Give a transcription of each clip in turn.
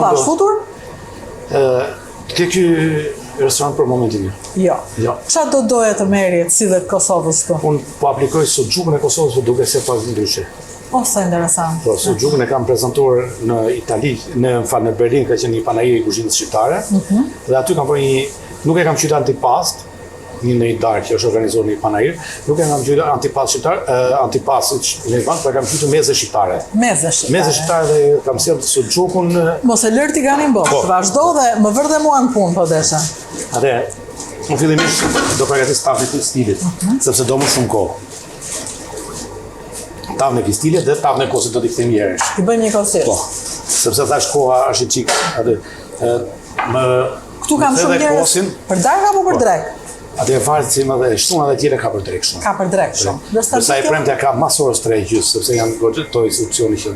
Pash futur? Ke ky restoran për momentin? Jo. Jo. Qa do doja të merje si dhe Kosovës të? Unë po aplikoj suxhukun e Kosovës, po duke se pas ndryshe. Ose interesant. Po, suxhukun e kam prezantuar në Itali, në Berlin ka qenë një panajir i kuzhinës shqiptare, dhe aty kam bërë nuk e kam qytë antipast, një darkë që është organizuar një panajir, nuk e kam qytë antipast shqiptar, antipast në Ivan, por kam qytë meze shqiptare. Meze shqiptare. Meze shqiptare dhe kam sjellë suxhukun. Mos e lër tiganin bosh, vazhdo dhe më vër dhe mua në punë po desha. Atë, në fillimisht do përgatis tavën e stilit, sepse do më shumë kohë. Tavën e stilit dhe tavën e kosit do t'i kthejmë herësh. Ti bëjmë një kosit. Po, sepse thash koha është i çik atë. Këtu kam shumë njerëz. Për darkë apo për drek? Atë e varet si më dhe shtuna dhe tjera ka për drek shumë. Ka për drek shumë. Dërsa e premtja ka mas orës 3:30, sepse janë goxhitoj instruksioni që.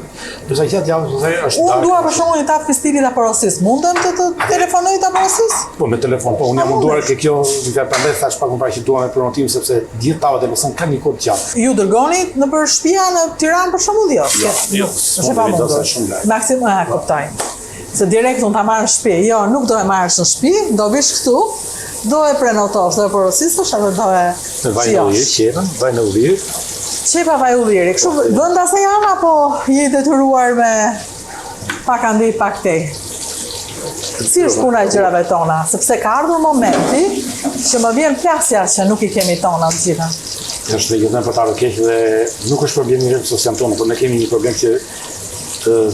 Dërsa gjatë javës është darkë. Unë dua për shembull një tavë stilit apo rosis. Mundem të telefonoj apo rosis? Po me telefon, po unë jam munduar ke kjo, prandaj thash pak më parë që dua me pronotim sepse gjithë tavat e beson kanë një kod gjatë. Ju dërgoni nëpër shtëpia në Tiranë për shembull jo? Jo. Është pa mundur. Maksimum e kuptoj. Se direkt unë ta marr në shtëpi. Jo, nuk do e marrësh në shtëpi, do vish këtu. Do e prenotosh, do e porosisësh, apo do e vaj në ujë, qepën, vaj në ujë. Qepa vaj ulliri, kështu vënda se janë, apo je detyruar me pak andi, pak tej? Si është puna e gjërave tona? Sepse ka ardhur momenti që më vjen plasja që nuk i kemi tona të gjitha. Është gjithë për tarë keq dhe nuk është problemi vetëm social tonë, por ne kemi një problem që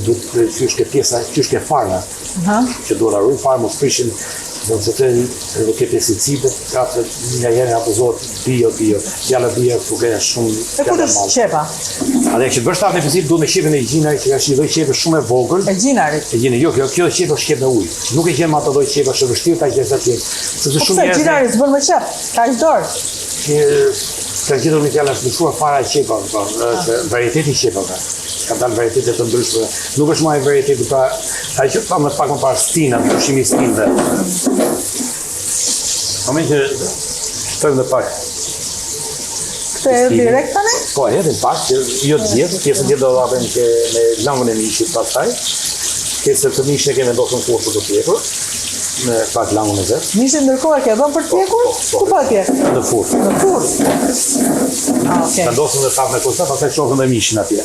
duhet të qysh ke pjesa, qysh ke farma, që duhet arrujnë farma, mos prishin. Do të thotë edhe ke pesticide, ka të nga herë abuzohet bio, fjala bio nuk është shumë fjalë e madhe. Qepa. A dhe që të bësh tavën e pesticide duhet me qepën e gjinarit, që është një lloj qepe shumë e vogël. E gjinarit. E gjinarit, jo, kjo qepë është qepë me ujë. Nuk e gjem ato lloj qepe, është vështirë ta gjesh atje. Sepse shumë njerëz. Gjinari s'bën me qep, ka aq dorë. Ka gjetur një fjalë të ndryshuar fara e qepave, varieteti i qepave. Ka dalë varietete të ndryshme. Nuk është më ai varieteti pra ai që pa më pak më parë stina, pushimi stinëve. Moment që shtojmë dhe pak. Këtë e direkt tani? Po, edhe pak, jo të gjithë, pjesën gjithë do të apem që me langën e mishit pastaj. Pjesën të mishit e ke vendosur në furrë për të pjekur, me pak langën e vet. Mishin ndërkohë ke vënë për të pjekur? Ku po e pjek? Në furrë. Në furrë. Okej. Vendosëm dhe tavën e kosit, pastaj çohëm dhe mishin atje.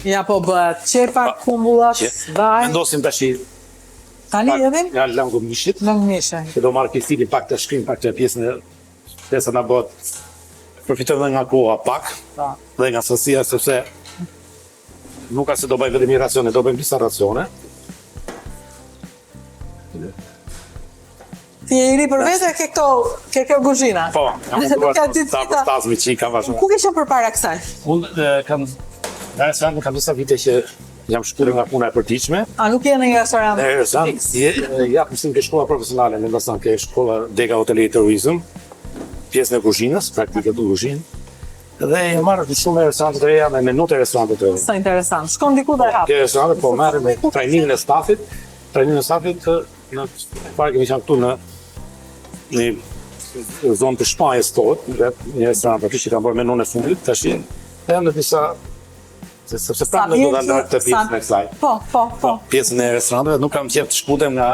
Ja po bëhet qepa, kumbullat, vaj. Vendosim tash Tani edhim? Nga langu mishit. Lang mishe. Që do marrë kistilin pak të shkrim, pak të pjesën e pjesa na bëhet. Përfitojmë dhe nga koha pak, dhe nga sësia, sepse nuk ka se do bëjmë vetëm një racione, do bëjmë disa racione. Ti je i ri për vete, ke kjo kuzhina? Po, jam munduar ta vështasmi që i kam vazhdo. Ku ke qenë përpara kësaj? Unë kam në restoran kam disa vite që jam shkuar nga puna e përditshme. A nuk je në një restoran? Në restoran, ja mësim ke shkolla profesionale, në restoran ke shkolla Dega Hoteli Turizëm, pjesën e kuzhinës, praktikë të kuzhinë. Dhe e marrë shumë restorante të reja me menu të restorante të reja. Sa interesant. Shkon diku dhe hap. Ke restorante po merrem me trajnimin e stafit. Trajnimin e stafit në parë kemi qenë këtu në zonë të shpajës tonë, një restorant aty që kanë bërë menun e fundit, tash janë në disa sepse pranë do ta larg të pjesën e kësaj. Po. Pjesën e restoranteve nuk kam qejf të shkutem nga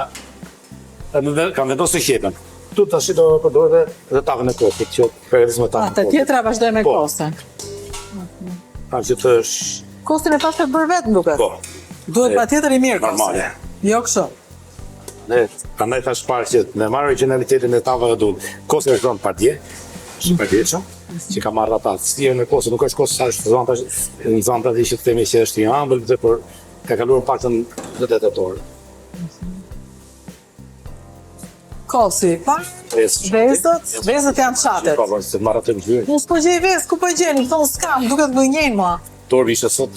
kam vendosur qepën. Tu tash do përdor edhe tavën e kosit, që përgatitëm tavën. Te tjetra vazhdoj me kostën. Që të Kostin e pash të bërë vetë, duket. Po. Duhet patjetër i mirë kostin. Normale. Jo kështu. Ne, prandaj thash parë që me marrë originalitetin e tavave duhet. Kosti është dhënë partje, shpërndetshëm, që ka marrë ata. Stirën e kostit nuk është kosti sa është në zonat që themi që është i ëmbël, por ka kaluar paktën 10 tetor. Kosi, pa? Vezët janë qatet. Po, se marrë atë në gjyrë. Unë s'po gjej vezë, ku po gjeni? Thonë s'kam, duket gënjen mua. Torbi ishte sot.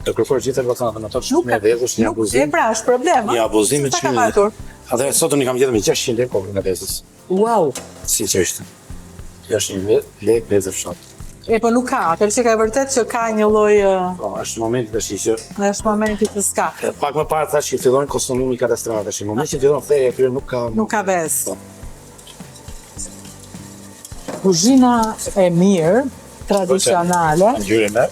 Të kërkoj gjithë relacionat me ato që me vezësh një abuzim. E pra, është problem, Një abuzim me çmime. Atëherë sot unë kam gjetur me 600 lekë nga vezës. Wow. Si që ishte. Është një lek 50 E po nuk ka, atër që ka e vërtet që ka një lloj Po, është momenti tash që është momenti të s'ka. pak më parë thash që fillojnë konsumimi katastrofal tash. Në moment që fillon thej e nuk ka Nuk ka ves. Po. Kuzhina e mirë, tradicionale, ngjyrë me.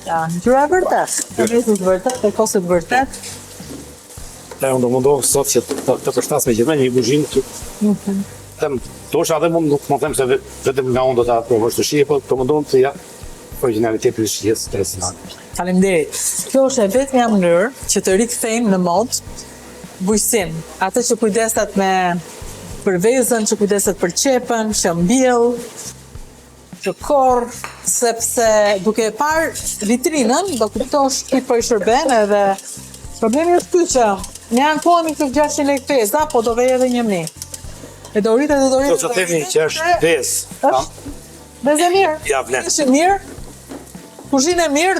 ja, ngjyra e vërtet. Të vërtet, të kosit vërtet. Ne unë do mundohem sot që të përshtas me gjithme një kuzhinë që them, tosha edhe mund nuk më them se vetëm nga unë do ta provosh të shije, po të mundohem të ja originalitetin e shijes tradicionale. Faleminderit. Kjo është e vetmja mënyrë që të rikthejmë në mod bujqësinë. Atë që kujdeset për vezën, që kujdeset për qepën, që mbjell, që korr, sepse duke e parë vitrinën, do kuptosh ki po i shërben edhe problemi është ky që ne ankohemi këto 600 lekë pesa, po do vej edhe 1000. E do rritet dhe do rritet. Kjo që themi që është vezë. Është vezë e mirë. Ja, vlen. Është mirë. Kuzhinë e mirë.